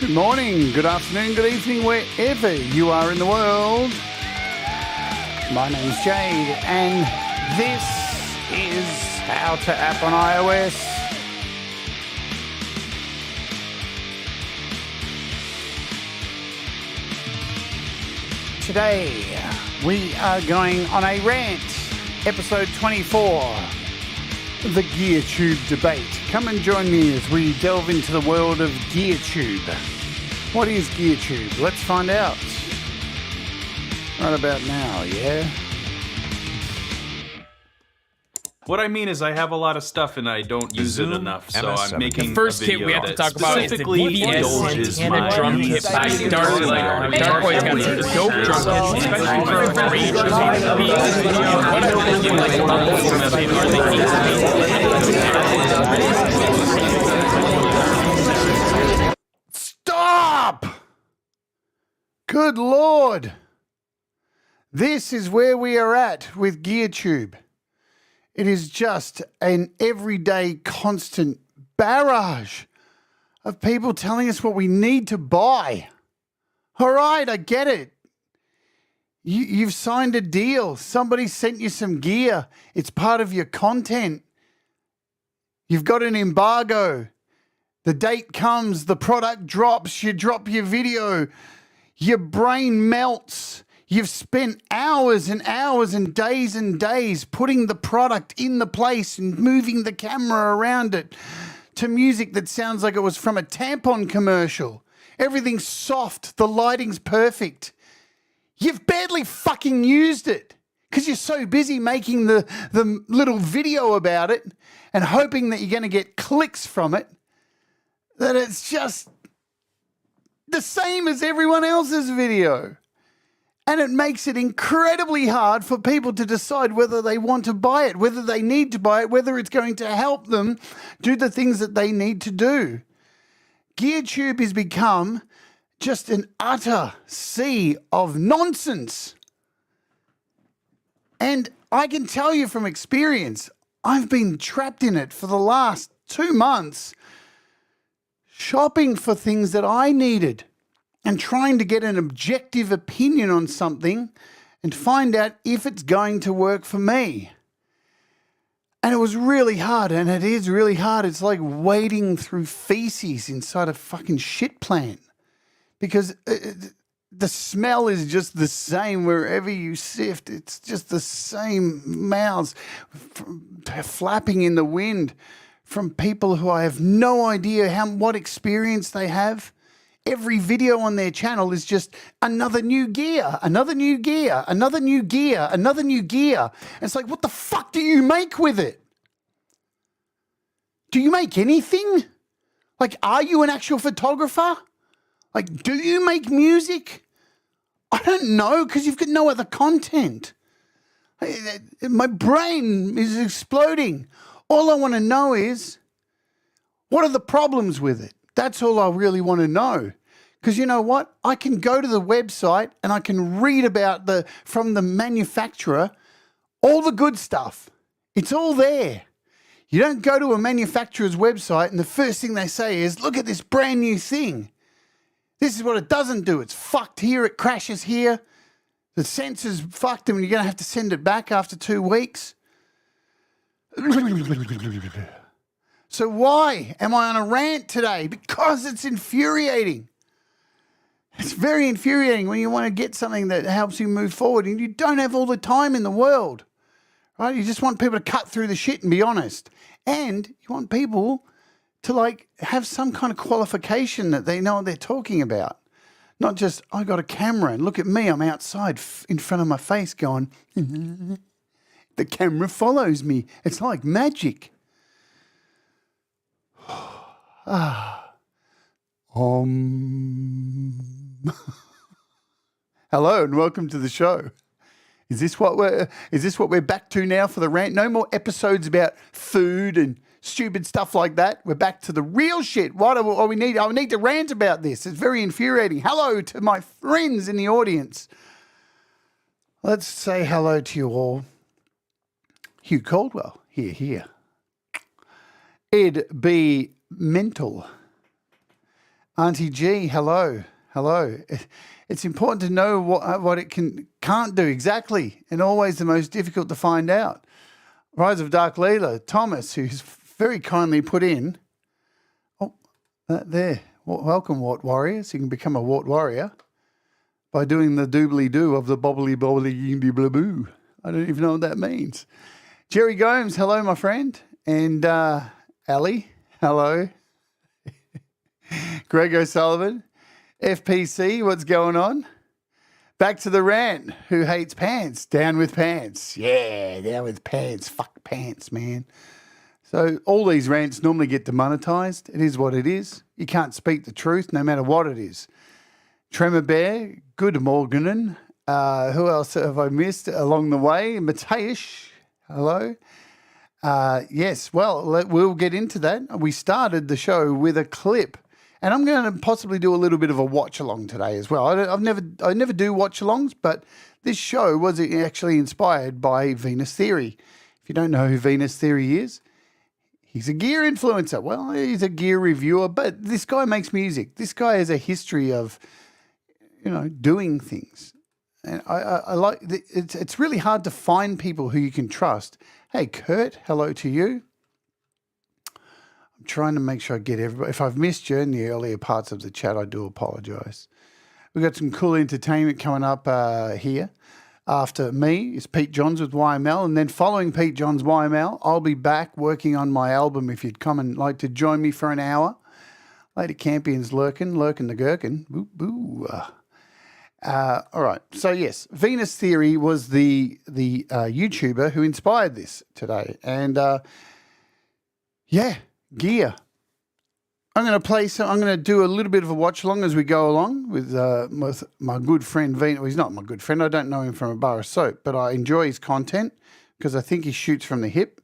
Good morning, good afternoon, good evening, wherever you are in the world. My name's Jade, and this is How to App on iOS. Today, we are going on a rant, episode 24, the GearTube debate. Come and join me as we delve into the world of GearTube. What is GearTube? Let's find out. Right about now, yeah? What I mean is I have a lot of stuff and I don't use it enough, so I'm making the first a kit video we have to that talk about is the specifically indulges VVS Santana drum kit by Starr. Dark Boy's got some dope drum kits, especially for rage. What I want to give like a Stop! Good Lord! This is where we are at with GearTube. It is just an everyday constant barrage of people telling us what we need to buy. All right, I get it. You've signed a deal. Somebody sent you some gear. It's part of your content. You've got an embargo. The date comes, the product drops, you drop your video, your brain melts. You've spent hours and hours and days putting the product in the place and moving the camera around it to music that sounds like it was from a tampon commercial. Everything's soft, the lighting's perfect. You've barely fucking used it because you're so busy making the little video about it and hoping that you're going to get clicks from it that it's just the same as everyone else's video. And it makes it incredibly hard for people to decide whether they want to buy it, whether they need to buy it, whether it's going to help them do the things that they need to do. GearTube has become just an utter sea of nonsense. And I can tell you from experience, I've been trapped in it for the last 2 months, shopping for things that I needed and trying to get an objective opinion on something and find out if it's going to work for me. And it was really hard, and it is really hard. It's like wading through feces inside a fucking shit plant because the smell is just the same wherever you sift. It's just the same mouths flapping in the wind from people who I have no idea what experience they have. Every video on their channel is just another new gear, another new gear, another new gear, another new gear. And it's like, what the fuck do you make with it? Do you make anything? Like, are you an actual photographer? Like, do you make music? I don't know, because you've got no other content. My brain is exploding. All I want to know is, what are the problems with it? That's all I really want to know. Because you know what? I can go to the website and I can read about from the manufacturer all the good stuff. It's all there. You don't go to a manufacturer's website and the first thing they say is, look at this brand new thing. This is what it doesn't do. It's fucked here. It crashes here. The sensor's fucked and you're going to have to send it back after 2 weeks. So why am I on a rant today? Because it's infuriating. It's very infuriating when you want to get something that helps you move forward and you don't have all the time in the world, right? You just want people to cut through the shit and be honest. And you want people to like have some kind of qualification that they know what they're talking about. Not just, I got a camera and look at me, I'm outside in front of my face going, the camera follows me. It's like magic. Hello and welcome to the show. Is this what we're back to now for the rant? No more episodes about food and stupid stuff like that. We're back to the real shit. What do we need? I need to rant about this. It's very infuriating. Hello to my friends in the audience. Let's say hello to you all. Hugh Caldwell, here. Ed B. Mental. Auntie G, hello. Hello. It's important to know what it can't do exactly, and always the most difficult to find out. Rise of Dark Leela, Thomas, who's very kindly put in. Oh, there. Welcome, Wart Warriors. You can become a Wart Warrior by doing the doobly-doo of the bobbly-bobbly-indy-blaboo. I don't even know what that means. Jerry Gomes, hello, my friend. And Ali, hello. Greg O'Sullivan, FPC, what's going on? Back to the rant. Who hates pants? Down with pants. Yeah, down with pants. Fuck pants, man. So all these rants normally get demonetized. It is what it is. You can't speak the truth no matter what it is. Tremor Bear, good morning. Who else have I missed along the way? Mateusz, hello. Yes, well, we'll get into that. We started the show with a clip. And I'm going to possibly do a little bit of a watch along today as well. I never do watch alongs, but this show was actually inspired by Venus Theory. If you don't know who Venus Theory is, he's a gear influencer. Well, he's a gear reviewer, but this guy makes music. This guy has a history of, doing things. And I like it's really hard to find people who you can trust. Hey, Kurt, hello to you. Trying to make sure I get everybody. If I've missed you in the earlier parts of the chat, I do apologise. We've got some cool entertainment coming up here. After me is Pete Johns with YML, and then following Pete Johns' YML, I'll be back working on my album if you'd come and like to join me for an hour. Lady Campion's lurking the gherkin. Boo, boo. All right. So, yes, Venus Theory was the YouTuber who inspired this today. And, gear. I'm going to do a little bit of a watch along as we go along with my good friend Venus. Well, he's not my good friend. I don't know him from a bar of soap, but I enjoy his content because I think he shoots from the hip.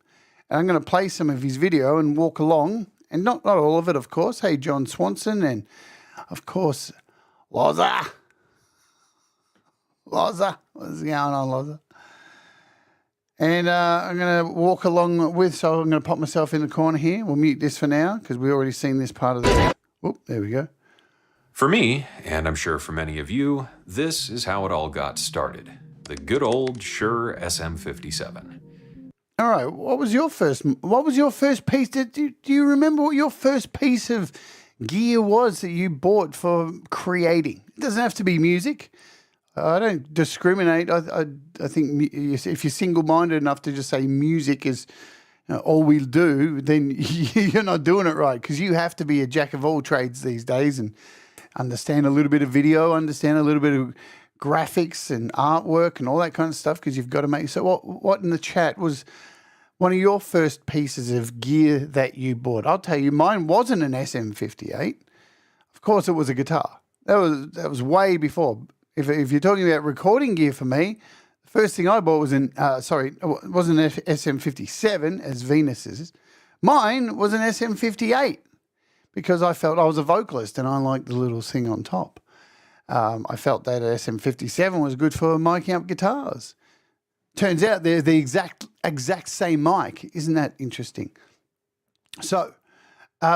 And I'm going to play some of his video and walk along, and not all of it, of course. Hey, John Swanson, and of course, Loza. What's going on, Loza? And I'm going to walk along so I'm going to pop myself in the corner here. We'll mute this for now because we've already seen this part of the... Oh, there we go. For me, and I'm sure for many of you, this is how it all got started. The good old Shure SM57. All right, what was your first piece? Do you remember what your first piece of gear was that you bought for creating? It doesn't have to be music. I don't discriminate. I think if you're single-minded enough to just say music is all we do, then you're not doing it right, because you have to be a jack of all trades these days and understand a little bit of video, understand a little bit of graphics and artwork and all that kind of stuff, because you've got to make... So what in the chat was one of your first pieces of gear that you bought? I'll tell you, mine wasn't an SM58. Of course, it was a guitar. That was way before... If you're talking about recording gear for me, the first thing I bought was it wasn't an SM57 as Venus's. Mine was an SM58 because I felt I was a vocalist and I liked the little thing on top. I felt that SM57 was good for miking up guitars. Turns out they're the exact same mic. Isn't that interesting? So,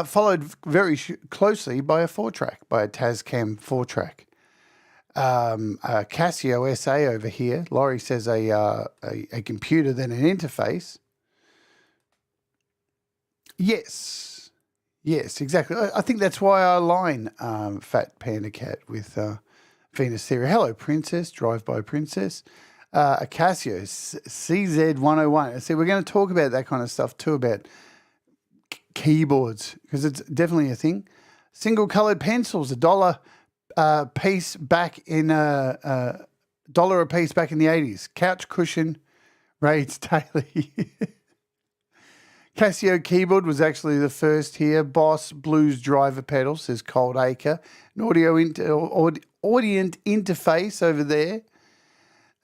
followed very closely by a 4-track, by a Tascam 4-track. Casio SA over here. Laurie says a computer, then an interface. Yes, exactly. I think that's why I align Fat Panda Cat with Venus Theory. Hello, Princess, Drive-By Princess. A Casio CZ101. See, we're going to talk about that kind of stuff too, about keyboards, because it's definitely a thing. Single-coloured pencils, $1 piece back in $1 a piece back in the 80s. Couch cushion, Raids daily. Casio keyboard was actually the first here. Boss Blues driver pedal, says Cold Acre. An audient interface over there.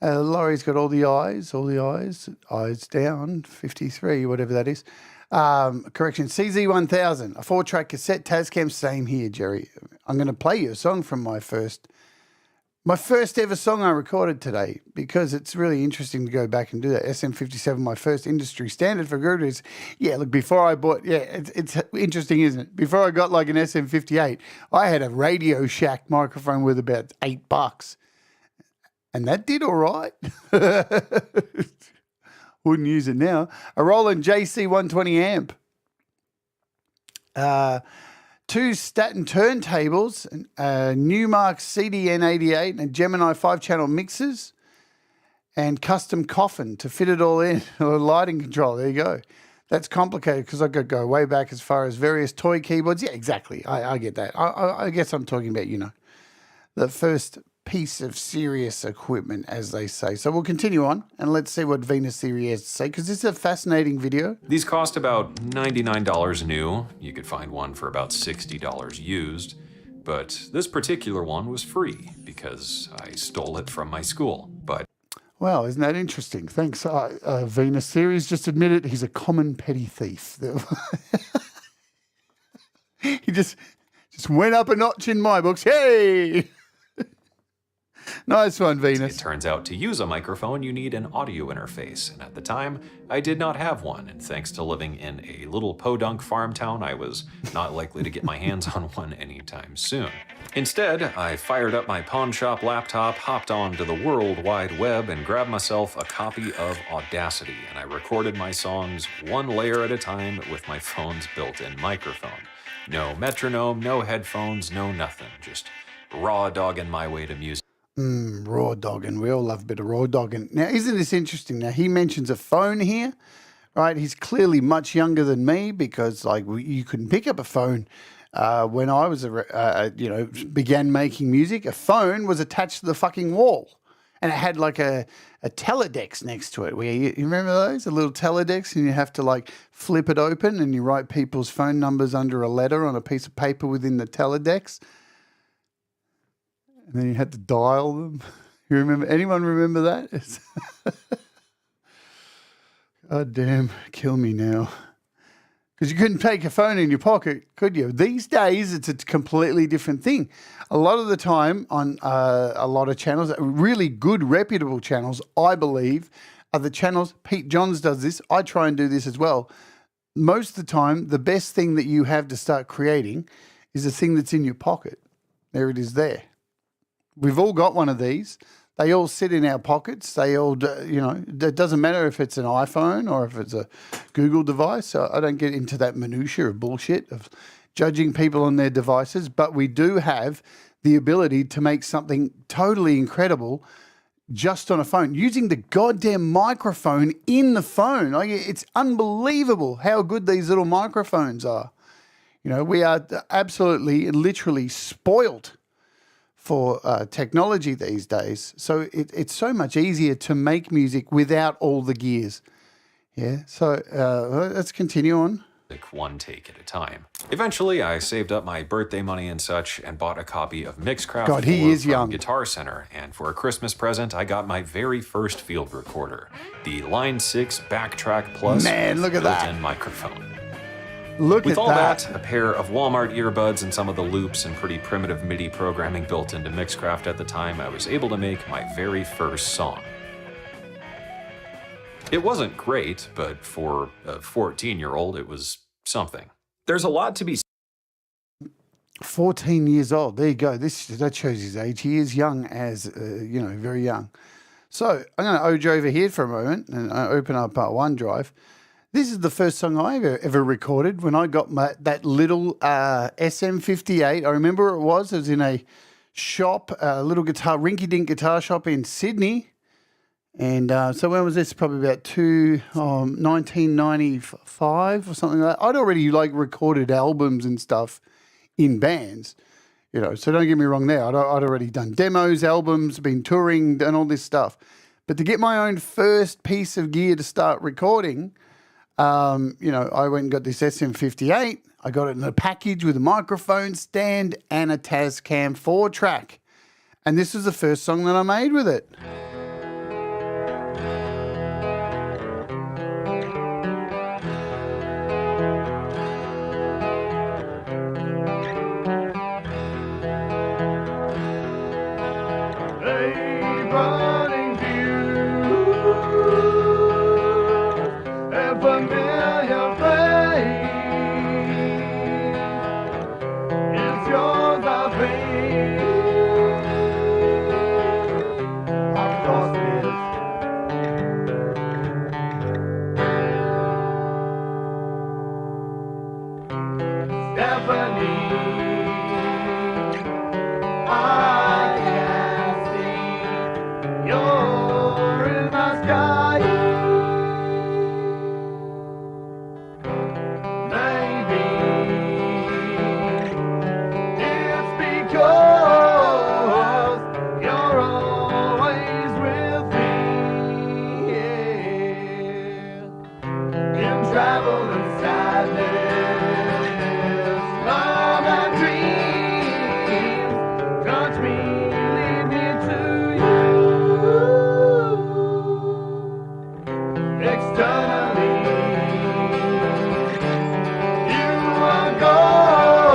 Laurie's got all the eyes down, 53, whatever that is. Correction, CZ1000, a 4-track cassette Tascam, same here, Jerry. I'm going to play you a song from my first My first ever song I recorded today, because it's really interesting to go back and do that. SM57, my first industry standard for Guru is, look, before I bought, it's interesting, isn't it? Before I got like an SM58, I had a Radio Shack microphone with about $8. And that did all right. Wouldn't use it now. A Roland JC120 amp. 2 Staten turntables, a Newmark CDN88 and a Gemini 5-channel mixers, and custom coffin to fit it all in, or lighting control. There you go. That's complicated because I could go way back as far as various toy keyboards. Yeah, exactly. I get that. I guess I'm talking about, the first piece of serious equipment, as they say. So we'll continue on and let's see what Venus Theory has to say, because this is a fascinating video. These cost about $99 new. You could find one for about $60 used. But this particular one was free because I stole it from my school. But Well, isn't that interesting? Thanks. Venus Theory's just admitted he's a common petty thief. He just went up a notch in my books. Hey! Nice one, Venus. it turns out to use a microphone, you need an audio interface. And at the time, I did not have one. And thanks to living in a little podunk farm town, I was not likely to get my hands on one anytime soon. Instead, I fired up my pawn shop laptop, hopped onto the World Wide Web, and grabbed myself a copy of Audacity. And I recorded my songs one layer at a time with my phone's built-in microphone. No metronome, no headphones, no nothing. Just raw dogging my way to music. Raw dogging. We all love a bit of raw dogging. Now, isn't this interesting? Now, he mentions a phone here, right? He's clearly much younger than me because, you couldn't pick up a phone when I was, began making music. A phone was attached to the fucking wall, and it had like a teledex next to it. You remember those? A little teledex, and you have to flip it open, and you write people's phone numbers under a letter on a piece of paper within the teledex. And then you had to dial them. You remember? Anyone remember that? God damn, kill me now. Because you couldn't take a phone in your pocket, could you? These days, it's a completely different thing. A lot of the time on a lot of channels, really good, reputable channels, I believe, are the channels. Pete Johns does this. I try and do this as well. Most of the time, the best thing that you have to start creating is the thing that's in your pocket. There it is there. We've all got one of these. They all sit in our pockets. They all, it doesn't matter if it's an iPhone or if it's a Google device. So I don't get into that minutiae of bullshit of judging people on their devices, but we do have the ability to make something totally incredible just on a phone, using the goddamn microphone in the phone. It's unbelievable how good these little microphones are. We are absolutely, literally spoiled for technology these days. So it's so much easier to make music without all the gears. Yeah, so let's continue on. One take at a time. Eventually, I saved up my birthday money and such and bought a copy of Mixcraft God, he 4 is from young. Guitar Center. And for a Christmas present, I got my very first field recorder, the Line 6 Backtrack Plus. Man, look at that. built-in microphone. Look With at all that. that, a pair of Walmart earbuds and some of the loops and pretty primitive MIDI programming built into Mixcraft at the time, I was able to make my very first song. It wasn't great, but for a 14-year-old, it was something. There's a lot to be 14 years old. There you go. That shows his age. He is young as, very young. So I'm going to OJ over here for a moment and open up OneDrive. This is the first song I ever recorded when I got that little SM58. I remember it was in a shop, a little rinky-dink guitar shop in Sydney. And so when was this? Probably about 1995 or something like that. I'd already recorded albums and stuff in bands, so don't get me wrong there. I'd already done demos, albums, been touring, done all this stuff. But to get my own first piece of gear to start recording, I went and got this SM58. I got it in a package with a microphone stand and a Tascam 4-track. And this was the first song that I made with it. company. I can see you're in my sky. Maybe it's because you're always with me. Yeah. In travel and sadness, love and dreams, touch me, lead me to you. Externally, you are gold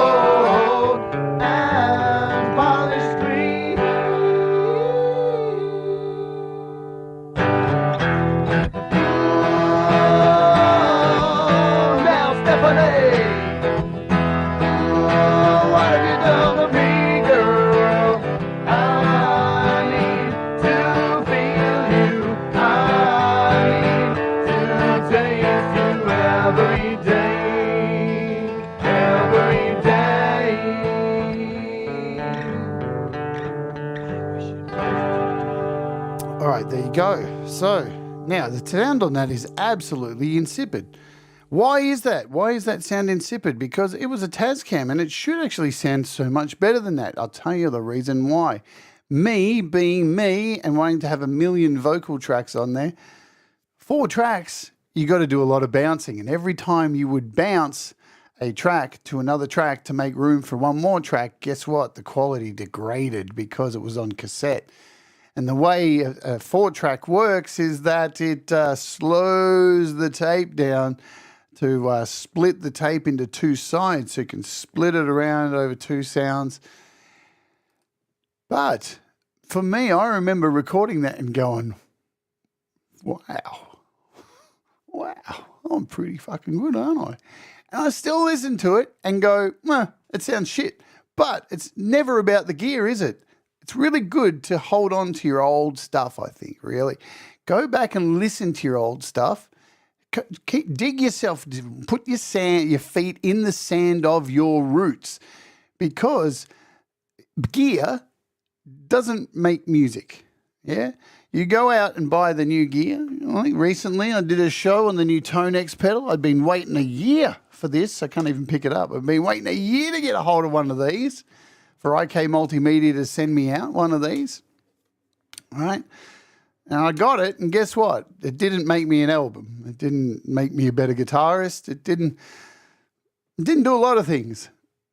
and polished green. Now, Stephanie, what have you done to me, girl? I need to feel you. I need to taste you every day, every day. All right, there you go. So now the sound on that is absolutely insipid. Why is that? Why is that sound insipid? Because it was a Tascam and it should actually sound so much better than that. I'll tell you the reason why. Me being me and wanting to have a million vocal tracks on there, 4 tracks, you got to do a lot of bouncing. And every time you would bounce a track to another track to make room for one more track, guess what? The quality degraded because it was on cassette. And the way a 4-track works is that it slows the tape down to split the tape into 2 sides, so you can split it around over 2 sounds. But for me, I remember recording that and going, wow, I'm pretty fucking good, aren't I? And I still listen to it and go, it sounds shit. But it's never about the gear, is it? It's really good to hold on to your old stuff, I think, really. Go back and listen to your old stuff. Dig yourself, put your feet in the sand of your roots, because gear doesn't make music. Yeah, you go out and buy the new gear. I think recently I did a show on the new Tonex pedal. I'd been waiting a year for this. I can't even pick it up. I've been waiting a year to get a hold of one of these, for IK Multimedia to send me out one of these. All right. And I got it, and guess what? It didn't make me an album. It didn't make me a better guitarist. It didn't do a lot of things,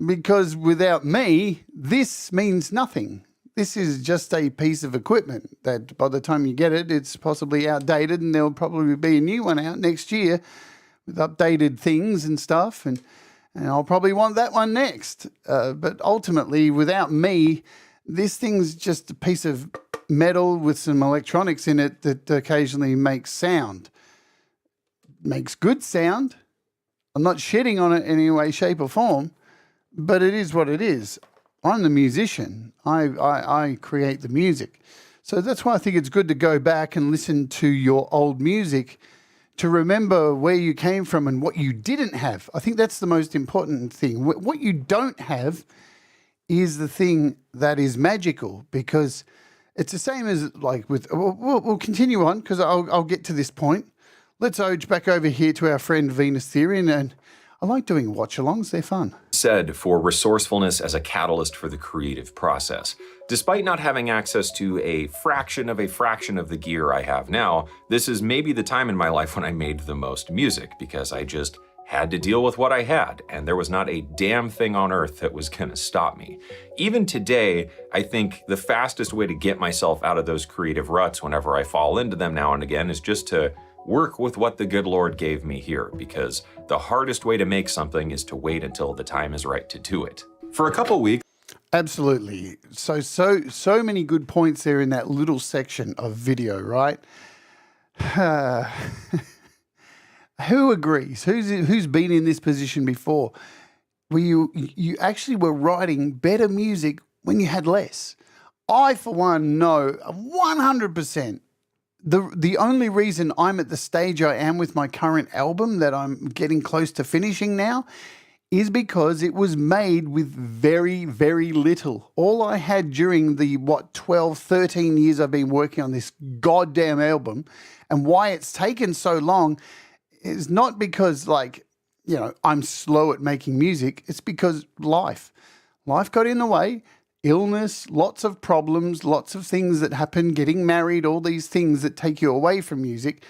because without me, this means nothing. This is just a piece of equipment that by the time you get it, it's possibly outdated, and there'll probably be a new one out next year with updated things and stuff, and I'll probably want that one next. But ultimately, without me, this thing's just a piece of metal with some electronics in it that occasionally makes sound. Makes good sound. I'm not shitting on it in any way, shape or form, but it is what it is. I'm the musician. I create the music. So that's why I think it's good to go back and listen to your old music to remember where you came from and what you didn't have. I think that's the most important thing. What you don't have is the thing that is magical, because it's the same as like with, we'll continue on, because I'll get to this point. Let's age back over here to our friend Venus Therian, and I like doing watch-alongs, they're fun. Said for resourcefulness as a catalyst for the creative process. Despite not having access to a fraction of the gear I have now, this is maybe the time in my life when I made the most music, because I just had to deal with what I had, and there was not a damn thing on earth that was gonna stop me. Even today, I think the fastest way to get myself out of those creative ruts whenever I fall into them now and again is just to work with what the good Lord gave me here, because the hardest way to make something is to wait until the time is right to do it. For a couple weeks, Absolutely. So many good points there in that little section of video, right? Who agrees? Who's been in this position before? Where you actually were writing better music when you had less. I, for one, know 100%. The only reason I'm at the stage I am with my current album that I'm getting close to finishing now is because it was made with very, very little. All I had during the, 12, 13 years I've been working on this goddamn album, and why it's taken so long is not because, I'm slow at making music. It's because life got in the way, illness, lots of problems, lots of things that happen, getting married, all these things that take you away from music.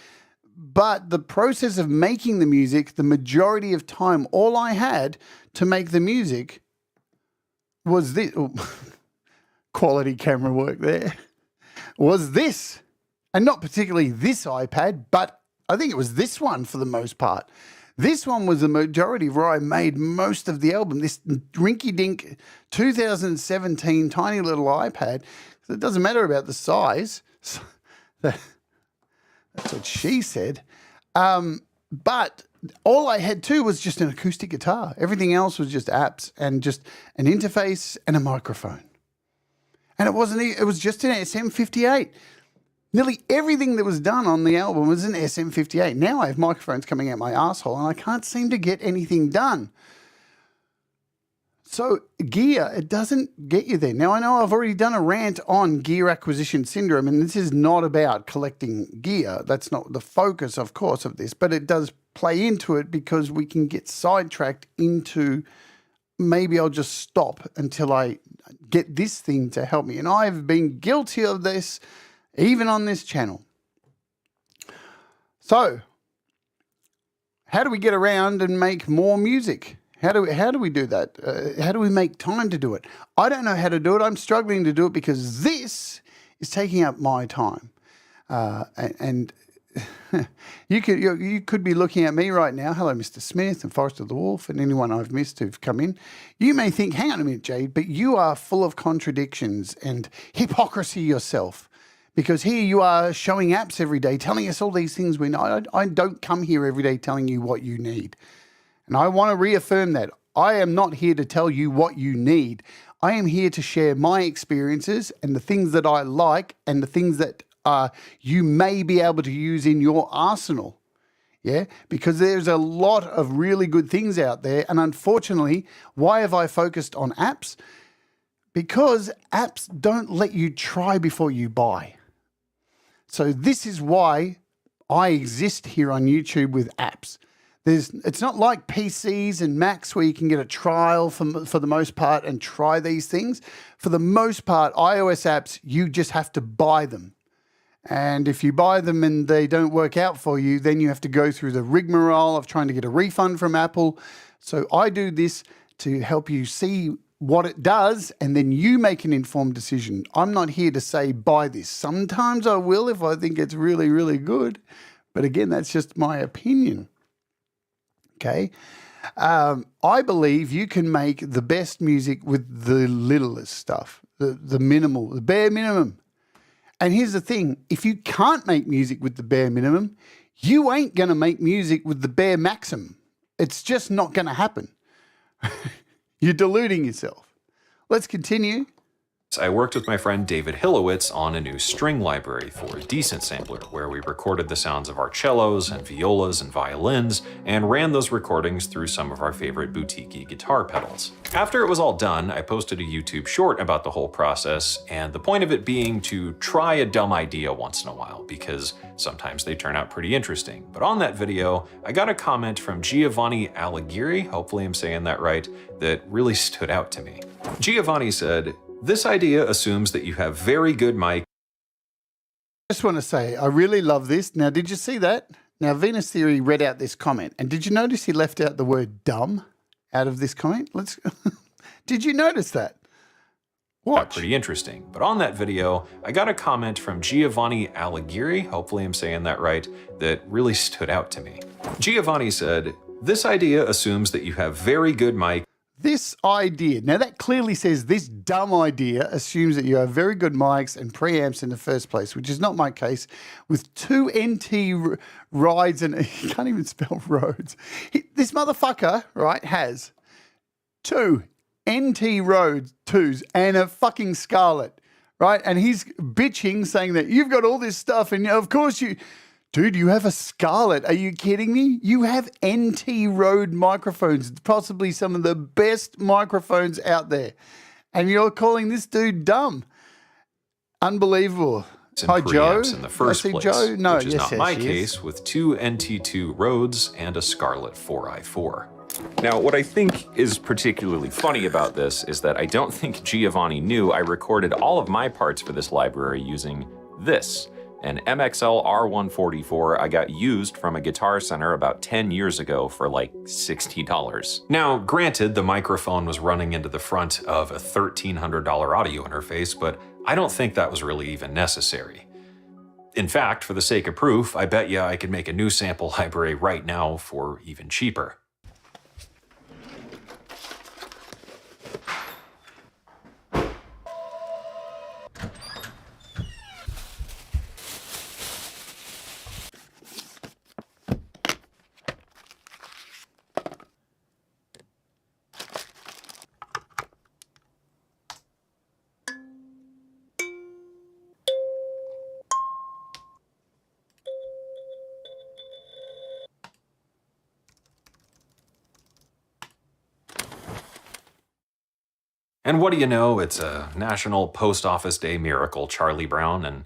But the process of making the music, the majority of time, all I had to make the music was this. Oh, quality camera work there. Was this. And not particularly this iPad, but I think it was this one for the most part. This one was the majority where I made most of the album. This rinky-dink 2017 tiny little iPad. It doesn't matter about the size. That's what she said. But all I had too was just an acoustic guitar. Everything else was just apps and just an interface and a microphone. And it was just an SM58. Nearly everything that was done on the album was an SM58. Now I have microphones coming out my asshole and I can't seem to get anything done. So gear, it doesn't get you there. Now, I know I've already done a rant on gear acquisition syndrome, and this is not about collecting gear. That's not the focus, of course, of this, but it does play into it because we can get sidetracked into maybe I'll just stop until I get this thing to help me. And I've been guilty of this even on this channel. So, how do we get around and make more music? How do we do that? How do we make time to do it? I don't know how to do it. I'm struggling to do it because this is taking up my time. And you could be looking at me right now. Hello, Mr. Smith and Forrest of the Wolf and anyone I've missed who've come in. You may think, hang on a minute, Jade, but you are full of contradictions and hypocrisy yourself. Because here you are showing apps every day, telling us all these things we know. I don't come here every day telling you what you need. And I want to reaffirm that. I am not here to tell you what you need. I am here to share my experiences and the things that I like and the things that you may be able to use in your arsenal. Yeah, because there's a lot of really good things out there. And unfortunately, why have I focused on apps? Because apps don't let you try before you buy. So this is why I exist here on YouTube with apps. It's not like PCs and Macs where you can get a trial for the most part and try these things. For the most part, iOS apps, you just have to buy them. And if you buy them and they don't work out for you, then you have to go through the rigmarole of trying to get a refund from Apple. So I do this to help you see what it does and then you make an informed decision. I'm not here to say buy this. Sometimes I will if I think it's really, really good. But again, that's just my opinion. Okay, I believe you can make the best music with the littlest stuff, the minimal, the bare minimum. And here's the thing, if you can't make music with the bare minimum, you ain't going to make music with the bare maximum. It's just not going to happen. You're deluding yourself. Let's continue. I worked with my friend David Hillowitz on a new string library for a decent sampler where we recorded the sounds of our cellos and violas and violins and ran those recordings through some of our favorite boutique guitar pedals. After it was all done, I posted a YouTube short about the whole process, and the point of it being to try a dumb idea once in a while because sometimes they turn out pretty interesting. But on that video, I got a comment from Giovanni Alighieri, hopefully I'm saying that right, that really stood out to me. Giovanni said, "This idea assumes that you have very good mic." I just want to say, I really love this. Now, did you see that? Now, Venus Theory read out this comment. And did you notice he left out the word dumb out of this comment? Did you notice that? Watch. Pretty interesting. But on that video, I got a comment from Giovanni Alighieri, hopefully I'm saying that right, that really stood out to me. Giovanni said, "This idea assumes that you have very good mic." This idea, now that clearly says this dumb idea assumes that you have very good mics and preamps in the first place, which is not my case, with two NT rides and he can't even spell roads. This motherfucker, right, has two NT Roads 2s and a fucking Scarlett, right? And he's bitching saying that you've got all this stuff and of course you... Dude, you have a Scarlett. Are you kidding me? You have NT Rode microphones, possibly some of the best microphones out there. And you're calling this dude dumb. Unbelievable. and Hi, Joe. preamps in the first I see place, Joe. No, which is yes, not my yes, yes. case with 2 NT2 Rhodes and a Scarlett 4i4. Now, what I think is particularly funny about this is that I don't think Giovanni knew I recorded all of my parts for this library using this, an MXL R144 I got used from a Guitar Center about 10 years ago for like $60. Now, granted, the microphone was running into the front of a $1,300 audio interface, but I don't think that was really even necessary. In fact, for the sake of proof, I bet you I could make a new sample library right now for even cheaper. And what do you know, it's a National Post Office Day miracle, Charlie Brown, and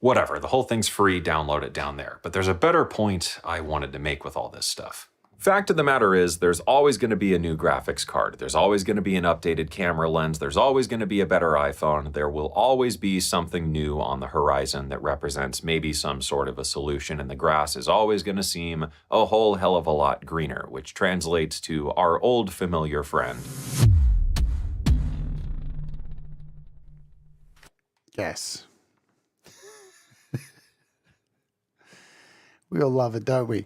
whatever, the whole thing's free, download it down there. But there's a better point I wanted to make with all this stuff. Fact of the matter is, there's always going to be a new graphics card. There's always going to be an updated camera lens. There's always going to be a better iPhone. There will always be something new on the horizon that represents maybe some sort of a solution, and the grass is always going to seem a whole hell of a lot greener, which translates to our old familiar friend. Yes. We all love it, don't we?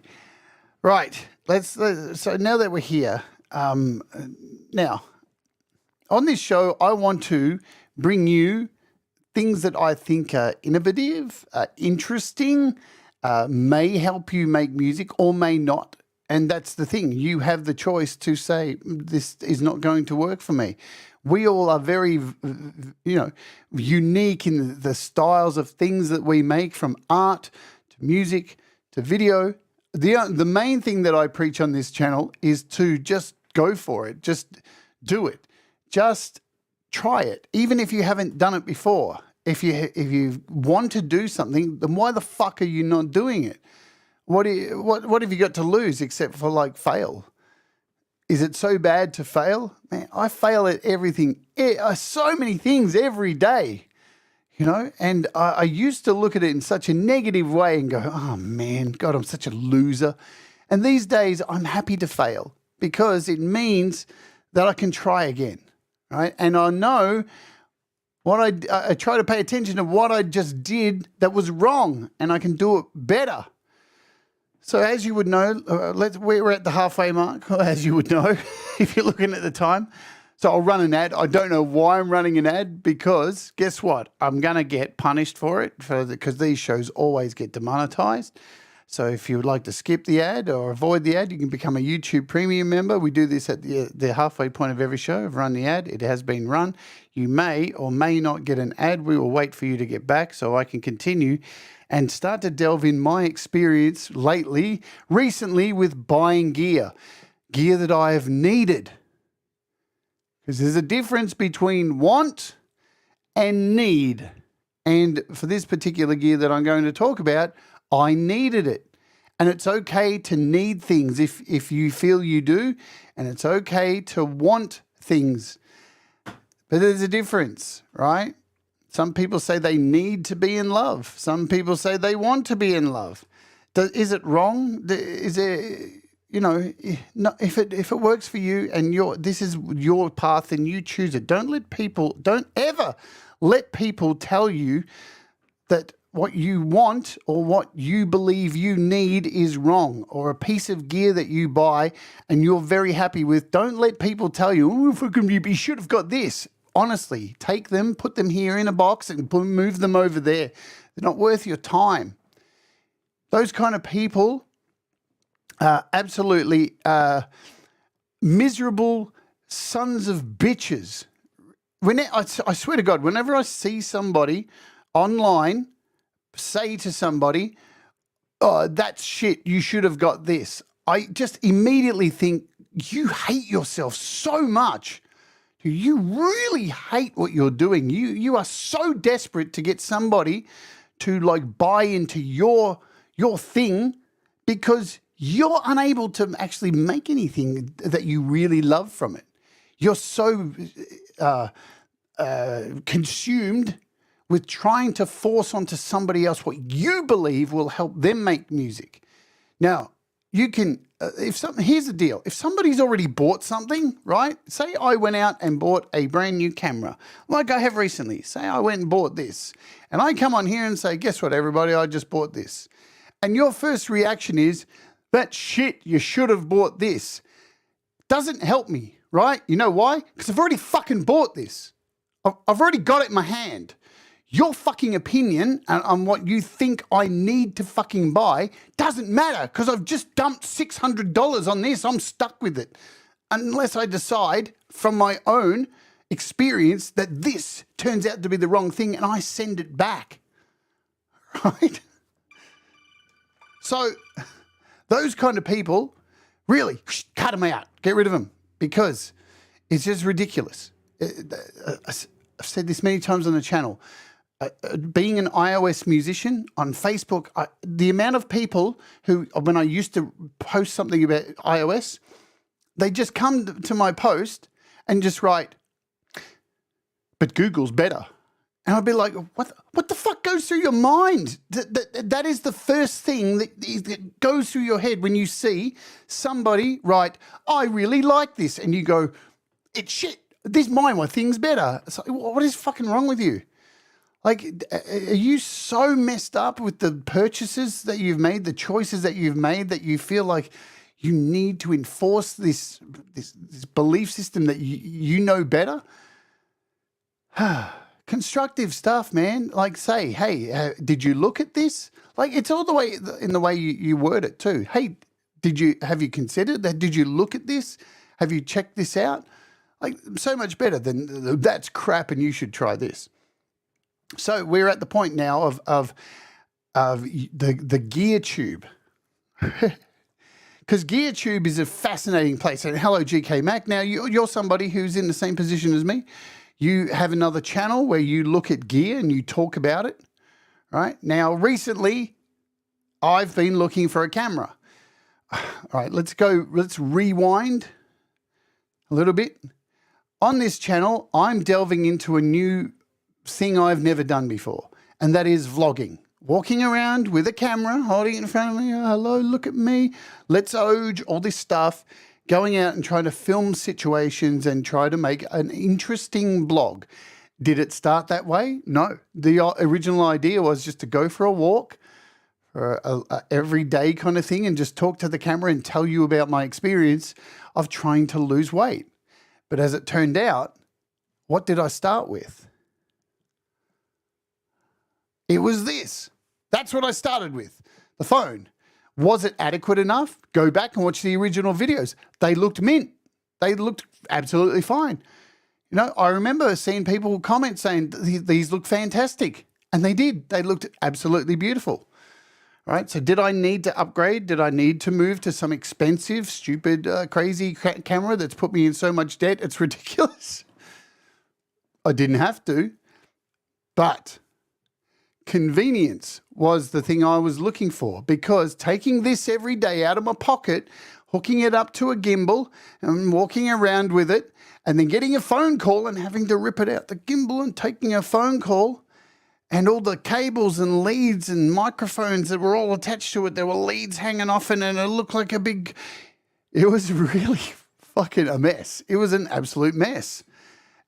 Right. So now that we're here, now on this show, I want to bring you things that I think are innovative, interesting, may help you make music or may not. And that's the thing. You have the choice to say, this is not going to work for me. We all are very, unique in the styles of things that we make, from art to music to video. The main thing that I preach on this channel is to just go for it. Just do it. Just try it. Even if you haven't done it before. If you want to do something, then why the fuck are you not doing it? What have you got to lose except for like fail? Is it so bad to fail? Man, I fail at everything, so many things every day, and I used to look at it in such a negative way and go, oh man, God, I'm such a loser. And these days I'm happy to fail because it means that I can try again, right? And I know what I try to pay attention to what I just did that was wrong, and I can do it better. So as you would know, we're at the halfway mark, as you would know, if you're looking at the time. So I'll run an ad. I don't know why I'm running an ad, because guess what? I'm going to get punished for it because these shows always get demonetized. So if you would like to skip the ad or avoid the ad, you can become a YouTube Premium member. We do this at the halfway point of every show. I've run the ad. It has been run. You may or may not get an ad. We will wait for you to get back so I can continue and start to delve in my experience recently with buying gear that I have needed. Because there's a difference between want and need. And for this particular gear that I'm going to talk about, I needed it. And it's okay to need things if you feel you do, and it's okay to want things. But there's a difference, right? Some people say they need to be in love. Some people say they want to be in love. Is it wrong? Is there, if it works for you and this is your path and you choose it, don't ever let people tell you that what you want or what you believe you need is wrong, or a piece of gear that you buy and you're very happy with. Don't let people tell you, you should have got this. Honestly, take them, put them here in a box and move them over there. They're not worth your time. Those kind of people are absolutely miserable sons of bitches. I swear to God, whenever I see somebody online say to somebody, oh, that's shit, you should have got this. I just immediately think you hate yourself so much. You really hate what you're doing. You are so desperate to get somebody to like buy into your thing because you're unable to actually make anything that you really love from it. You're so consumed with trying to force onto somebody else what you believe will help them make music. Now, you can, here's the deal. If somebody's already bought something, right? Say I went out and bought a brand new camera, like I have recently. Say I went and bought this. And I come on here and say, guess what, everybody? I just bought this. And your first reaction is, that shit, you should have bought this. Doesn't help me, right? You know why? Because I've already fucking bought this. I've already got it in my hand. Your fucking opinion on what you think I need to fucking buy doesn't matter because I've just dumped $600 on this. I'm stuck with it. Unless I decide from my own experience that this turns out to be the wrong thing and I send it back. Right? So those kind of people, really, cut them out. Get rid of them because it's just ridiculous. I've said this many times on the channel. Being an iOS musician on Facebook, the amount of people who, when I used to post something about iOS, they just come to my post and just write, but Google's better. And I'd be like, what the fuck goes through your mind? That is the first thing that goes through your head when you see somebody write, I really like this. And you go, it's shit. My thing's better. So what is fucking wrong with you? Like, are you so messed up with the purchases that you've made, the choices that you've made, that you feel like you need to enforce this belief system that you know better? Constructive stuff, man. Like, say, hey, did you look at this? Like, it's all the way in the way you word it too. Hey, have you considered that? Did you look at this? Have you checked this out? Like, so much better than that's crap and you should try this. So we're at the point now of the GearTube. Because GearTube is a fascinating place. And hello, GK Mac. Now, you're somebody who's in the same position as me. You have another channel where you look at gear and you talk about it, right? Now, recently, I've been looking for a camera. All right, let's rewind a little bit. On this channel, I'm delving into a new thing I've never done before, and that is vlogging. Walking around with a camera, holding it in front of me, oh, hello, look at me, let's Oj, all this stuff, going out and trying to film situations and try to make an interesting blog. Did it start that way? No. The original idea was just to go for a walk, for a everyday kind of thing, and just talk to the camera and tell you about my experience of trying to lose weight. But as it turned out, what did I start with? It was this. That's what I started with, the phone. Was it adequate enough? Go back and watch the original videos. They looked mint. They looked absolutely fine. You know, I remember seeing people comment saying, these look fantastic. And they did. They looked absolutely beautiful. Right? So did I need to upgrade? Did I need to move to some expensive, stupid, crazy camera that's put me in so much debt? It's ridiculous. I didn't have to. But convenience was the thing I was looking for, because taking this every day out of my pocket, hooking it up to a gimbal and walking around with it, and then getting a phone call and having to rip it out the gimbal and taking a phone call, and all the cables and leads and microphones that were all attached to it, there were leads hanging off it, and it looked like it was really fucking a mess. It was an absolute mess.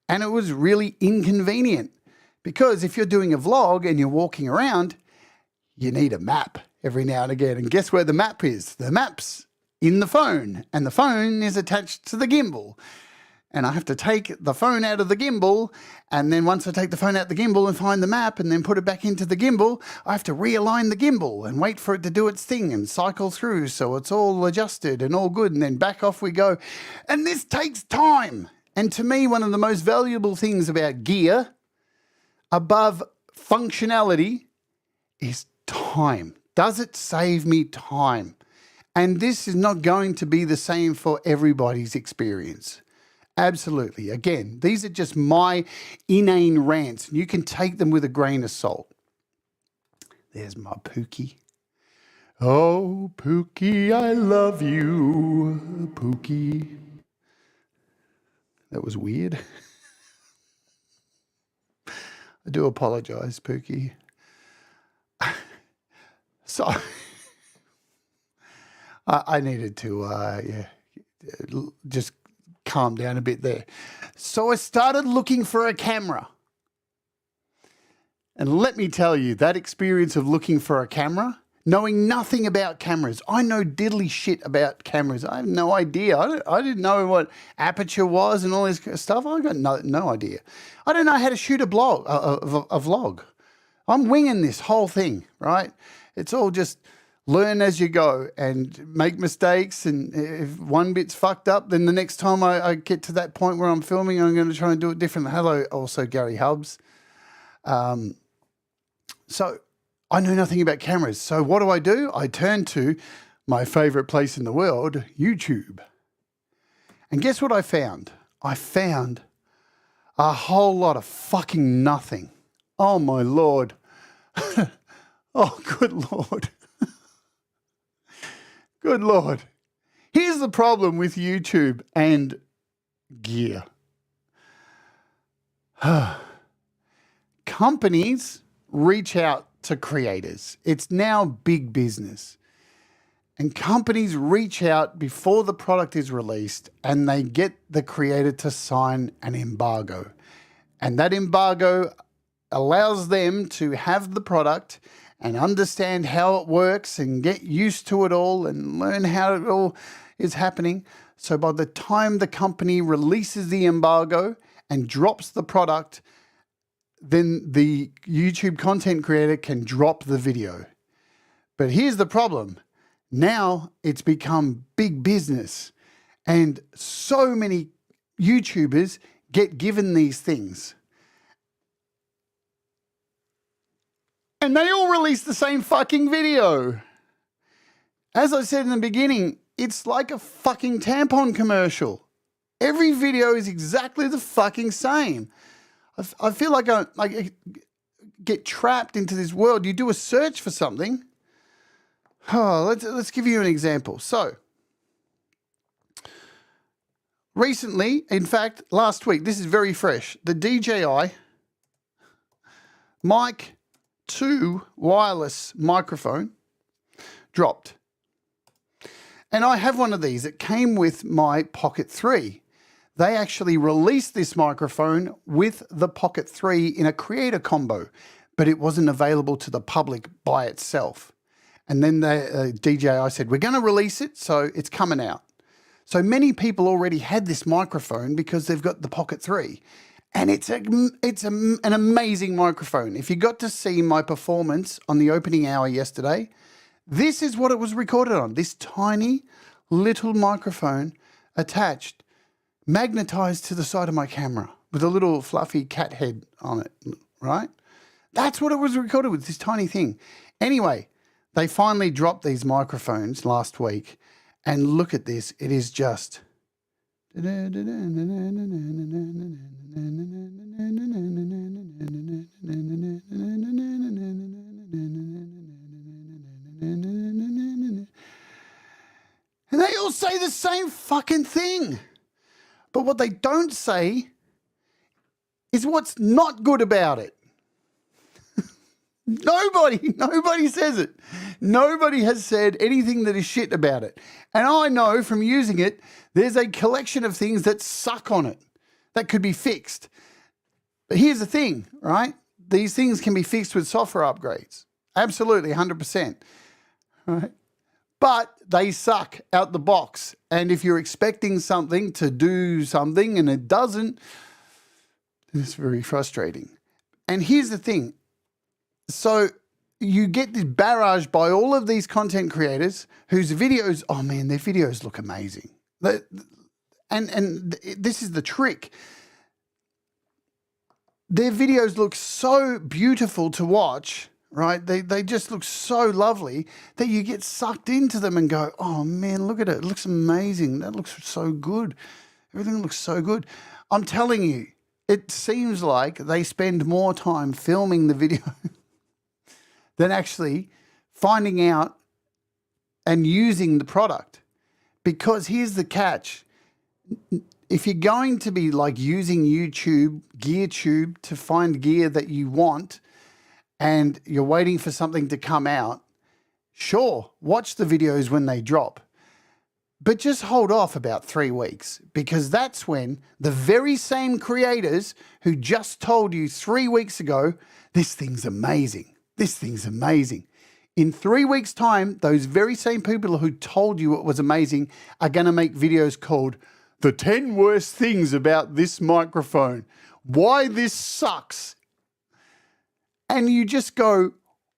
And it was really inconvenient. Because if you're doing a vlog and you're walking around, you need a map every now and again. And guess where the map is? The map's in the phone, and the phone is attached to the gimbal. And I have to take the phone out of the gimbal, and then once I take the phone out of the gimbal and find the map and then put it back into the gimbal, I have to realign the gimbal and wait for it to do its thing and cycle through so it's all adjusted and all good, and then back off we go. And this takes time. And to me, one of the most valuable things about gear, above functionality, is time. Does it save me time? And this is not going to be the same for everybody's experience. Absolutely. Again, these are just my inane rants. You can take them with a grain of salt. There's my Pookie. Oh, Pookie, I love you, Pookie. That was weird. I do apologize, Pookie. So I needed to, just calm down a bit there. So I started looking for a camera. And let me tell you, that experience of looking for a camera, knowing nothing about cameras. I know diddly shit about cameras. I have no idea. I didn't know what aperture was and all this kind of stuff. I got no idea. I don't know how to shoot a vlog. I'm winging this whole thing, right? It's all just learn as you go and make mistakes. And if one bit's fucked up, then the next time I get to that point where I'm filming, I'm going to try and do it differently. Hello, also Gary Hubbs. So I know nothing about cameras. So what do? I turn to my favorite place in the world, YouTube. And guess what I found? I found a whole lot of fucking nothing. Oh, my Lord. Oh, good Lord. Good Lord. Here's the problem with YouTube and gear. Companies reach out to creators. It's now big business. And companies reach out before the product is released and they get the creator to sign an embargo. And that embargo allows them to have the product and understand how it works and get used to it all and learn how it all is happening. So by the time the company releases the embargo and drops the product, then the YouTube content creator can drop the video. But here's the problem. Now it's become big business and so many YouTubers get given these things. And they all release the same fucking video. As I said in the beginning, it's like a fucking tampon commercial. Every video is exactly the fucking same. I feel like I get trapped into this world. You do a search for something. Oh, let's give you an example. So, recently, in fact, last week, this is very fresh. The DJI Mic 2 wireless microphone dropped. And I have one of these. It came with my Pocket 3. They actually released this microphone with the Pocket 3 in a creator combo, but it wasn't available to the public by itself. And then the DJI said, we're going to release it, so it's coming out. So many people already had this microphone because they've got the Pocket 3. And it's an amazing microphone. If you got to see my performance on the opening hour yesterday, this is what it was recorded on. This tiny little microphone attached, magnetized to the side of my camera with a little fluffy cat head on it, right? That's what it was recorded with, this tiny thing. Anyway, they finally dropped these microphones last week, and look at this. It is just... And they all say the same fucking thing. But what they don't say is what's not good about it. Nobody says it. Nobody has said anything that is shit about it. And I know from using it, there's a collection of things that suck on it that could be fixed. But here's the thing, right? These things can be fixed with software upgrades. Absolutely, 100%. Right? But they suck out the box. And if you're expecting something to do something and it doesn't, it's very frustrating. And here's the thing. So you get this barrage by all of these content creators whose videos, oh man, their videos look amazing. And this is the trick. Their videos look so beautiful to watch, right? They just look so lovely that you get sucked into them and go, oh man, look at it. It looks amazing. That looks so good. Everything looks so good. I'm telling you, it seems like they spend more time filming the video than actually finding out and using the product. Because here's the catch. If you're going to be like using YouTube, GearTube to find gear that you want and you're waiting for something to come out, sure, watch the videos when they drop. But just hold off about 3 weeks, because that's when the very same creators who just told you 3 weeks ago, this thing's amazing, this thing's amazing. In 3 weeks' time, those very same people who told you it was amazing are going to make videos called The 10 Worst Things About This Microphone, Why This Sucks. And you just go,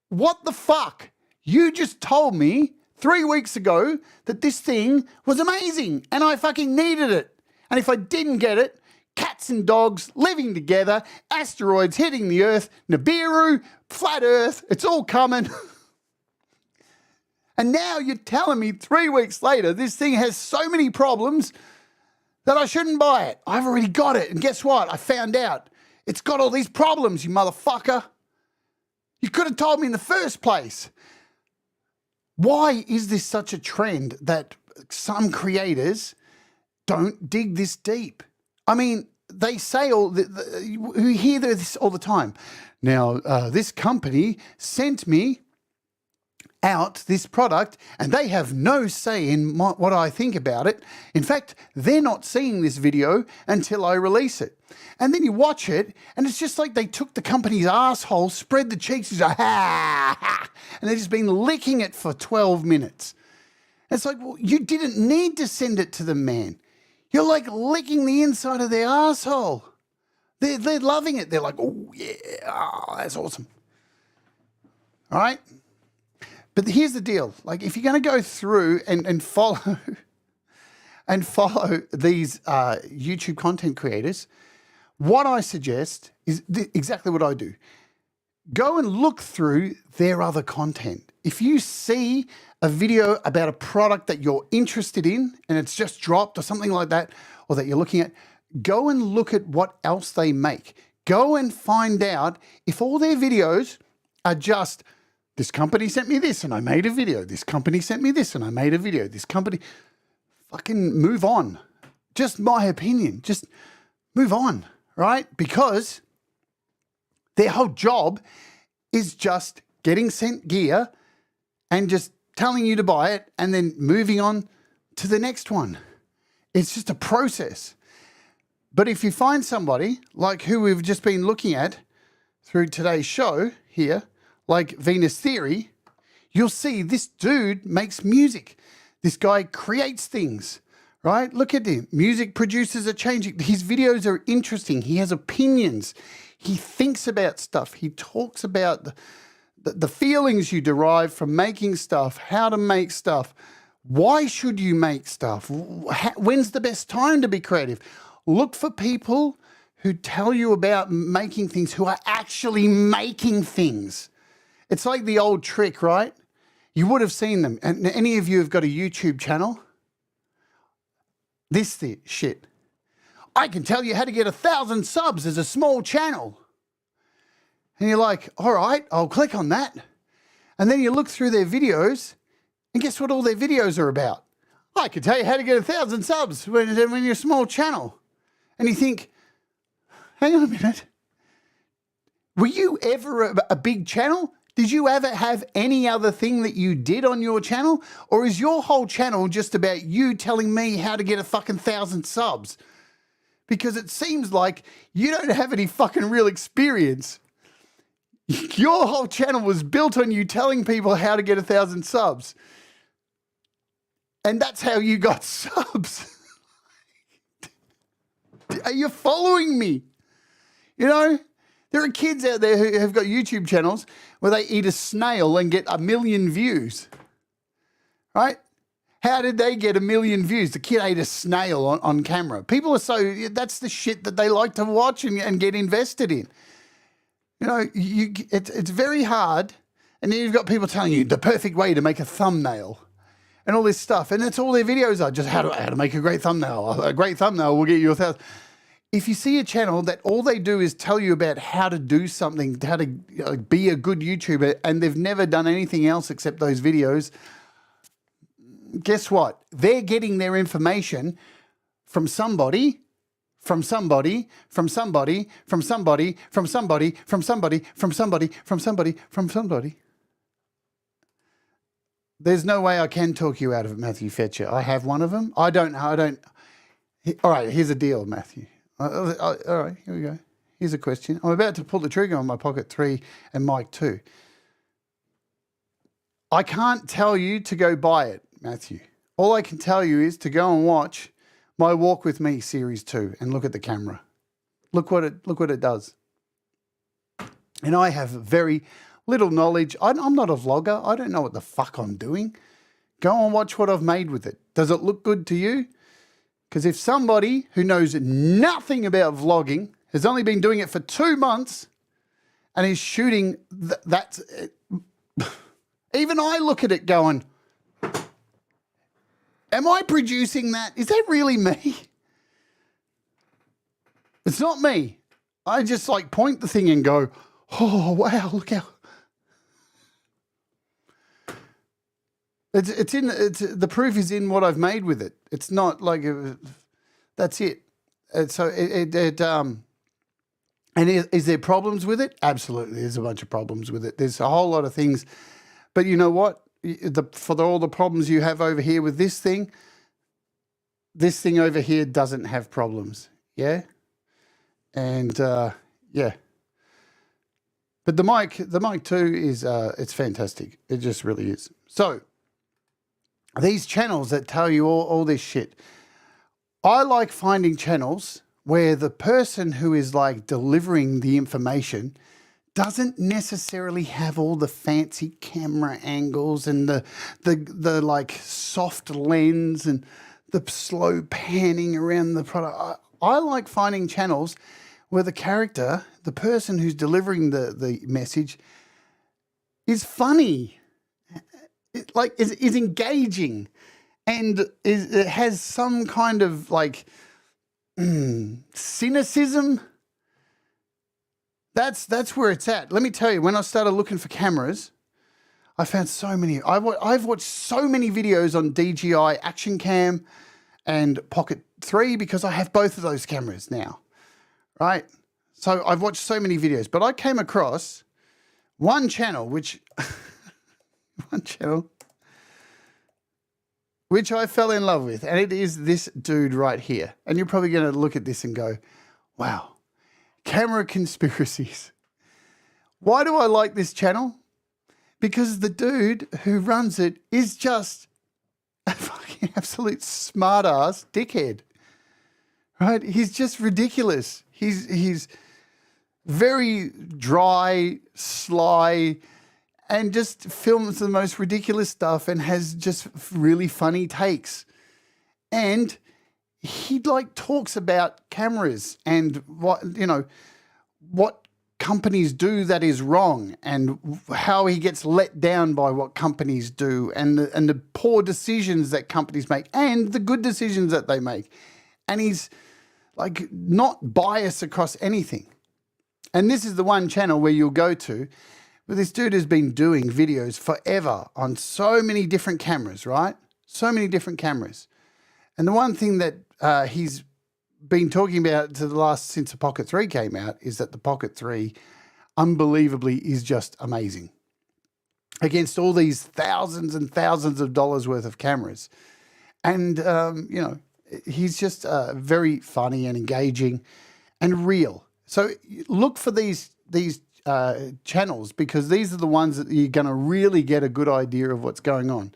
what the fuck? You just told me 3 weeks ago that this thing was amazing and I fucking needed it. And if I didn't get it, cats and dogs living together, asteroids hitting the Earth, Nibiru, flat Earth, it's all coming. And now you're telling me 3 weeks later this thing has so many problems that I shouldn't buy it. I've already got it. And guess what? I found out. It's got all these problems, you motherfucker. You could have told me in the first place. Why is this such a trend that some creators don't dig this deep? I mean, they say we hear this all the time. Now, this company sent me out this product and they have no say in what I think about it. In fact, they're not seeing this video until I release it. And then you watch it and it's just like they took the company's asshole, spread the cheeks, and like, ha, ha, and they've just been licking it for 12 minutes. It's like, well, you didn't need to send it to them, man. You're like licking the inside of their asshole. They're loving it. They're like, oh yeah, oh, that's awesome. All right? But here's the deal. Like, if you're going to go through and follow these YouTube content creators, what I suggest is exactly what I do. Go and look through their other content. If you see a video about a product that you're interested in and it's just dropped or something like that, or that you're looking at, go and look at what else they make. Go and find out if all their videos are just, this company sent me this and I made a video. This company sent me this and I made a video. This company, fucking move on. Just my opinion. Just move on, right? Because their whole job is just getting sent gear and just telling you to buy it and then moving on to the next one. It's just a process. But if you find somebody like who we've just been looking at through today's show here, like Venus Theory, you'll see this dude makes music. This guy creates things, right? Look at him. Music producers are changing. His videos are interesting. He has opinions. He thinks about stuff. He talks about the feelings you derive from making stuff, how to make stuff. Why should you make stuff? When's the best time to be creative? Look for people who tell you about making things, who are actually making things. It's like the old trick, right? You would have seen them. And any of you have got a YouTube channel? This shit. I can tell you how to get 1,000 subs as a small channel. And you're like, all right, I'll click on that. And then you look through their videos, and guess what all their videos are about? I can tell you how to get 1,000 subs when you're a small channel. And you think, hang on a minute. Were you ever a big channel? Did you ever have any other thing that you did on your channel? Or is your whole channel just about you telling me how to get a fucking 1,000 subs? Because it seems like you don't have any fucking real experience. Your whole channel was built on you telling people how to get 1,000 subs. And that's how you got subs. Are you following me? You know, there are kids out there who have got YouTube channels where they eat a snail and get 1 million views, right? How did they get 1 million views? The kid ate a snail on camera. People are so, that's the shit that they like to watch and get invested in. You know, it's very hard And then you've got people telling you the perfect way to make a thumbnail and all this stuff. And that's all their videos are, just how to make a great thumbnail. A great thumbnail will get you 1,000. If you see a channel that all they do is tell you about how to do something, how to be a good YouTuber, and they've never done anything else except those videos, guess what? They're getting their information from somebody, from somebody, from somebody, from somebody, from somebody, from somebody, from somebody, from somebody, from somebody. There's no way I can talk you out of it, Matthew Fetcher. I have one of them. I don't. All right, here's a deal, Matthew. All right, here we go. Here's a question. I'm about to pull the trigger on my Pocket 3 and Mic 2. I can't tell you to go buy it, Matthew. All I can tell you is to go and watch my Walk With Me Series 2 and look at the camera. Look what it does. And I have very little knowledge. I'm not a vlogger. I don't know what the fuck I'm doing. Go and watch what I've made with it. Does it look good to you? Because if somebody who knows nothing about vlogging has only been doing it for 2 months and is shooting that's even I look at it going, am I producing that? Is that really me? It's not me. I just like point the thing and go, oh, wow, look how. The proof is in what I've made with it. It's not like, that's it. And so and is there problems with it? Absolutely. There's a bunch of problems with it. There's a whole lot of things. But you know what? All the problems you have over here with this thing over here doesn't have problems. Yeah? And, yeah. But the mic 2 is, it's fantastic. It just really is. So, these channels that tell you all this shit, I like finding channels where the person who is like delivering the information doesn't necessarily have all the fancy camera angles and the like soft lens and the slow panning around the product. I like finding channels where the character, the person who's delivering the message, is funny, is engaging, and it has some kind of like cynicism. That's where it's at. Let me tell you, when I started looking for cameras, I found so many. I've watched so many videos on DJI Action Cam and Pocket 3 because I have both of those cameras now, right? So I've watched so many videos, but I came across one channel which I fell in love with, and it is this dude right here. And you're probably going to look at this and go, wow, camera conspiracies. Why do I like this channel? Because the dude who runs it is just a fucking absolute smart-ass dickhead, right? He's just ridiculous. He's very dry, sly, and just films the most ridiculous stuff and has just really funny takes. And he like talks about cameras and what companies do that is wrong, and how he gets let down by what companies do, and the poor decisions that companies make and the good decisions that they make. And he's like not biased across anything. And this is the one channel where you'll go to, where this dude has been doing videos forever on so many different cameras, right? So many different cameras. And the one thing that he's been talking about since the Pocket 3 came out is that the Pocket 3 unbelievably is just amazing against all these thousands and thousands of dollars worth of cameras. And, he's just very funny and engaging and real. So look for these channels, because these are the ones that you're going to really get a good idea of what's going on.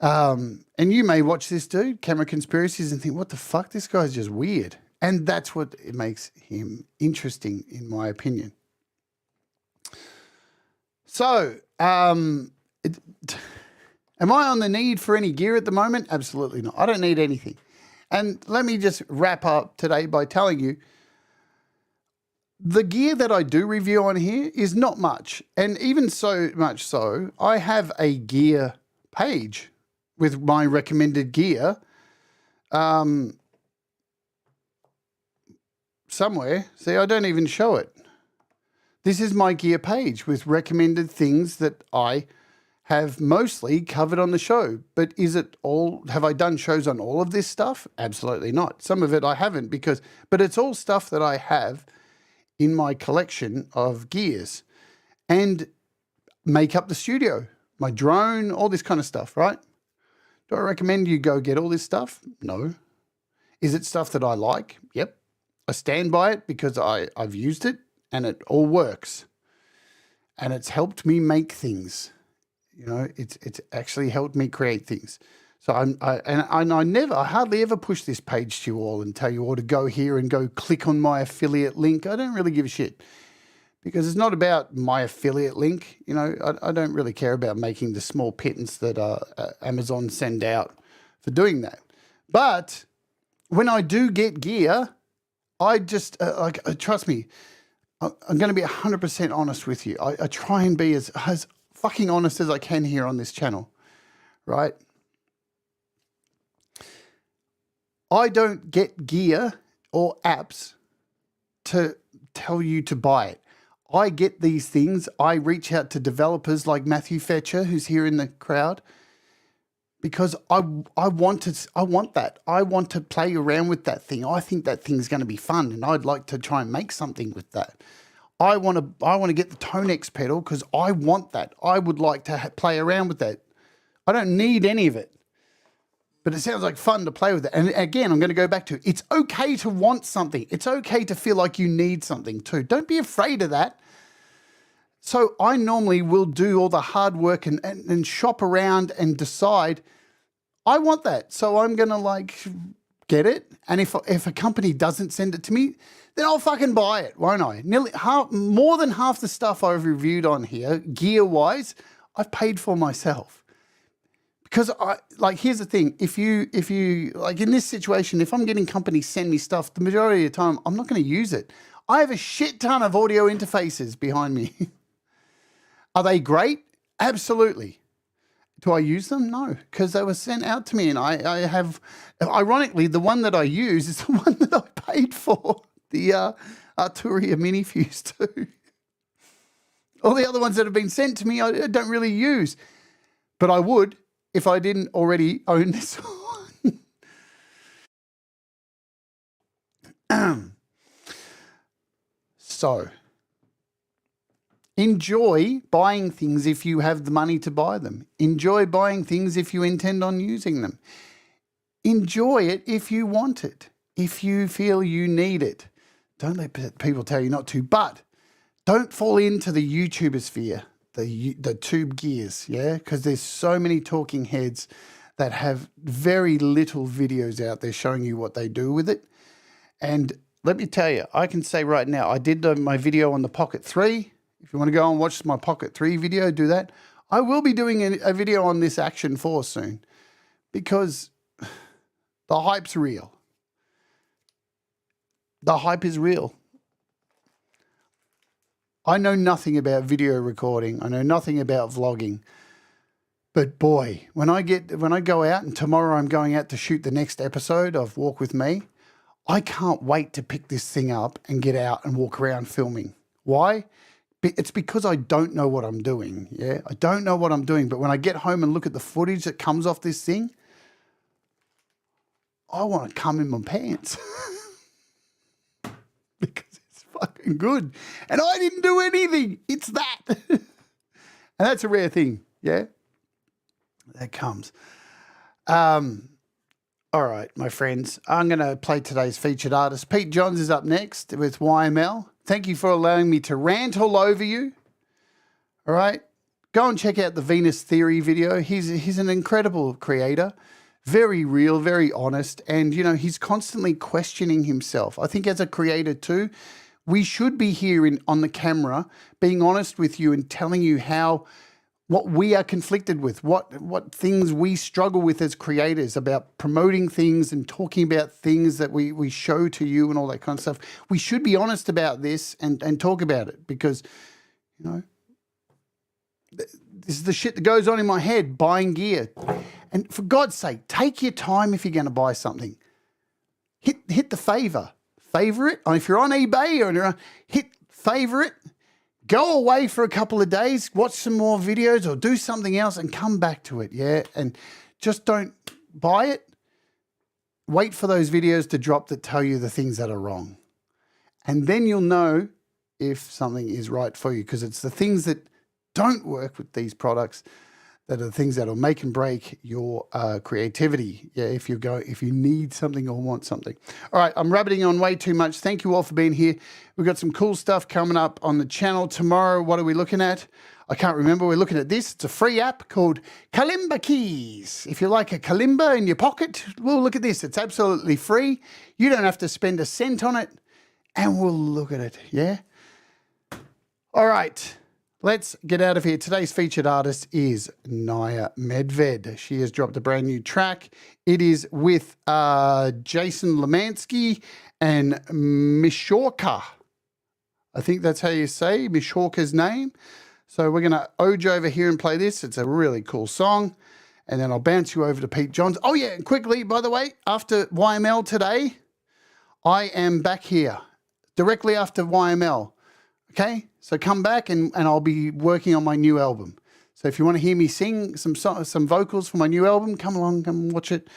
And you may watch this dude, Camera Conspiracies, and think, what the fuck? This guy's just weird. And that's what it makes him interesting, in my opinion. So, am I on the need for any gear at the moment? Absolutely not. I don't need anything. And let me just wrap up today by telling you, the gear that I do review on here is not much. And even so much so, I have a gear page with my recommended gear somewhere. See, I don't even show it. This is my gear page with recommended things that I have mostly covered on the show. But is it all, have I done shows on all of this stuff? Absolutely not. Some of it I haven't but it's all stuff that I have in my collection of gears and make up the studio, my drone, all this kind of stuff, right? Do I recommend you go get all this stuff? No. Is it stuff that I like? Yep. I stand by it because I've used it and it all works. And it's helped me make things. You know, it's actually helped me create things. So I hardly ever push this page to you all and tell you all to go here and go click on my affiliate link. I don't really give a shit because it's not about my affiliate link. You know, I don't really care about making the small pittance that Amazon send out for doing that. But when I do get gear, I just trust me. I'm going to be 100% honest with you. I try and be as fucking honest as I can here on this channel, right? I don't get gear or apps to tell you to buy it. I get these things. I reach out to developers like Matthew Fetcher, who's here in the crowd, because I want that. I want to play around with that thing. I think that thing's going to be fun, and I'd like to try and make something with that. I want to get the Tonex pedal because I want that. I would like to play around with that. I don't need any of it. But it sounds like fun to play with it. And again, I'm going to go back to it's okay to want something. It's okay to feel like you need something too. Don't be afraid of that. So I normally will do all the hard work and shop around and decide, I want that. So I'm going to get it. And if a company doesn't send it to me, then I'll fucking buy it, won't I? More than half the stuff I've reviewed on here, gear-wise, I've paid for myself. Because here's the thing, if you in this situation, if I'm getting companies send me stuff, the majority of the time, I'm not going to use it. I have a shit ton of audio interfaces behind me. Are they great? Absolutely. Do I use them? No, because they were sent out to me and I have, ironically, the one that I use is the one that I paid for, the Arturia Mini Fuse 2. All the other ones that have been sent to me, I don't really use, but I would if I didn't already own this one. So, enjoy buying things if you have the money to buy them. Enjoy buying things if you intend on using them. Enjoy it if you want it, if you feel you need it. Don't let people tell you not to, but don't fall into the YouTuber sphere. The tube gears, yeah? Because there's so many talking heads that have very little videos out there showing you what they do with it. And let me tell you, I can say right now, I did my video on the Pocket 3. If you want to go and watch my Pocket 3 video, do that. I will be doing a video on this Action 4 soon because the hype's real. The hype is real. I know nothing about video recording. I know nothing about vlogging. But boy, when I go out, and tomorrow I'm going out to shoot the next episode of Walk With Me, I can't wait to pick this thing up and get out and walk around filming. Why? It's because I don't know what I'm doing. Yeah, I don't know what I'm doing. But when I get home and look at the footage that comes off this thing, I want to come in my pants. Because it's fucking good. And I didn't do anything. It's that. And that's a rare thing. Yeah. That comes. All right, my friends. I'm going to play today's featured artist. Pete Johns is up next with YML. Thank you for allowing me to rant all over you. All right. Go and check out the Venus Theory video. He's an incredible creator. Very real, very honest. And, you know, he's constantly questioning himself. I think as a creator too, we should be here on the camera being honest with you and telling you how what we are conflicted with, what things we struggle with as creators about promoting things and talking about things that we show to you and all that kind of stuff. We should be honest about this and talk about it because, you know, this is the shit that goes on in my head, buying gear. And for God's sake, take your time if you're going to buy something. Hit the favorite. If you're on eBay or hit favorite. Go away for a couple of days, watch some more videos or do something else and come back to it, yeah? And just don't buy it. Wait for those videos to drop that tell you the things that are wrong. And then you'll know if something is right for you because it's the things that don't work with these products that are the things that will make and break your creativity. Yeah, if you need something or want something. All right, I'm rabbiting on way too much. Thank you all for being here. We've got some cool stuff coming up on the channel tomorrow. What are we looking at? I can't remember. We're looking at this. It's a free app called Kalimba Keys. If you like a kalimba in your pocket, well, look at this. It's absolutely free. You don't have to spend a cent on it, and we'll look at it, yeah? All right. Let's get out of here. Today's featured artist is Naya Medved. She has dropped a brand new track. It is with Jason Lemansky and Mishorka. I think that's how you say Mishorka's name. So we're going to Oj over here and play this. It's a really cool song. And then I'll bounce you over to Pete Johns. Oh, yeah, and quickly, by the way, after YML today, I am back here directly after YML. Okay, so come back and I'll be working on my new album. So if you want to hear me sing some vocals for my new album, come along, come watch it.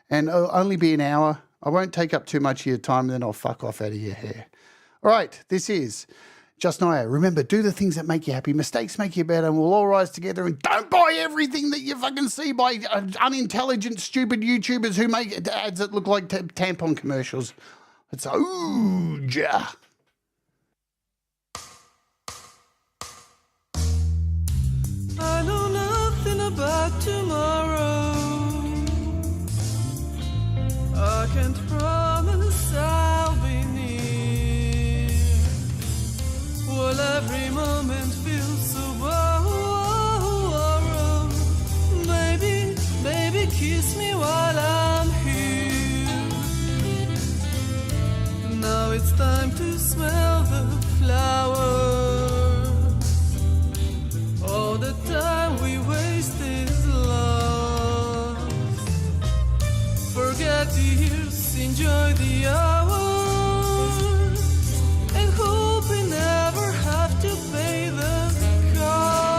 And it'll only be an hour. I won't take up too much of your time, and then I'll fuck off out of your hair. All right, this is Just Naya. Remember, do the things that make you happy. Mistakes make you better, and we'll all rise together. And don't buy everything that you fucking see by unintelligent, stupid YouTubers who make ads that look like tampon commercials. It's Oj. I know nothing about tomorrow. I can't promise I'll be near. Well, every moment feels so borrowed. Baby, kiss me while I'm here. Now it's time to smell the flowers. All the time we waste is lost. Forget the years, enjoy the hours, and hope we never have to pay the cost.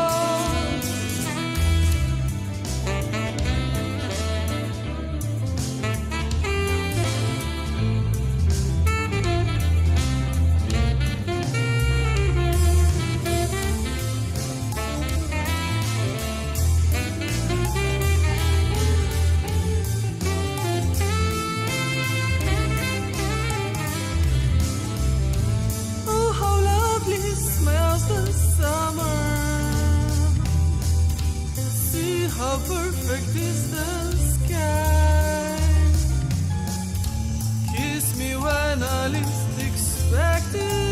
How perfect is the sky. Kiss me when I least expect it.